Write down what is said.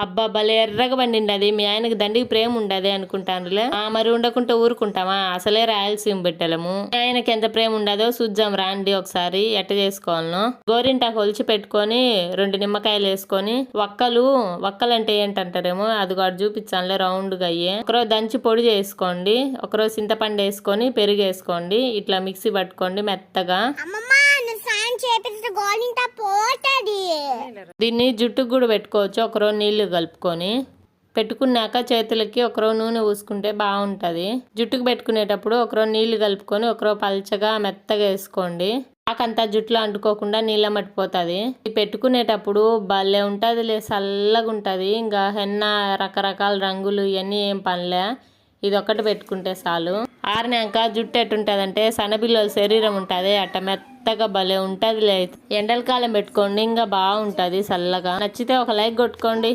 అబ్బా భలే ఎర్రగా పండింది అది. మీ ఆయనకి దండికి ప్రేమ ఉండదే అనుకుంటానులే. మరి ఉండకుంటే ఊరుకుంటామా? అసలే రాయలసీమ బిడ్డలము. మీ ఆయనకి ఎంత ప్రేమ ఉండదో చూద్దాం రాండి ఒకసారి ఎట్ట చేసుకోవాలనో. గోరింటాకు ఒలిచి పెట్టుకొని 2 నిమ్మకాయలు వేసుకొని వక్కలంటే ఏంటంటారేమో అది కూడా చూపించానులే రౌండ్గా అయ్యి. ఒకరోజు దంచి పొడి చేసుకోండి, ఒకరోజు చింతపండు వేసుకొని పెరుగు వేసుకోండి, ఇట్లా మిక్సీ పట్టుకోండి మెత్తగా. దీన్ని జుట్టుకు కూడా పెట్టుకోవచ్చు. ఒకరోజు నీళ్లు కలుపుకొని పెట్టుకున్నాక చేతులకి ఒకరోజు నూనె పూసుకుంటే బాగుంటది. జుట్టుకు పెట్టుకునేటప్పుడు ఒకరోజు నీళ్లు కలుపుకొని ఒకరోజు పల్చగా మెత్తగా వేసుకోండి. ఆకంతా జుట్టులో అంటుకోకుండా నీళ్ళ మట్టిపోతుంది. ఇది పెట్టుకునేటప్పుడు భలే ఉంటదిలే, చల్లగా ఉంటది. ఇంకా హెన్న రకరకాల రంగులు ఇవన్నీ ఏం పనిలే, ఇది ఒక్కటి పెట్టుకుంటే చాలు. ఆరినాక జుట్టు ఎట్టుంటదంటే సన్నపిల్లల శరీరం ఉంటది అట్ట మెత్తగా భలే ఉంటదిలే. ఎండల కాలం పెట్టుకోండి ఇంకా బాగుంటది చల్లగా. నచ్చితే ఒక లైక్ కొట్టుకోండి.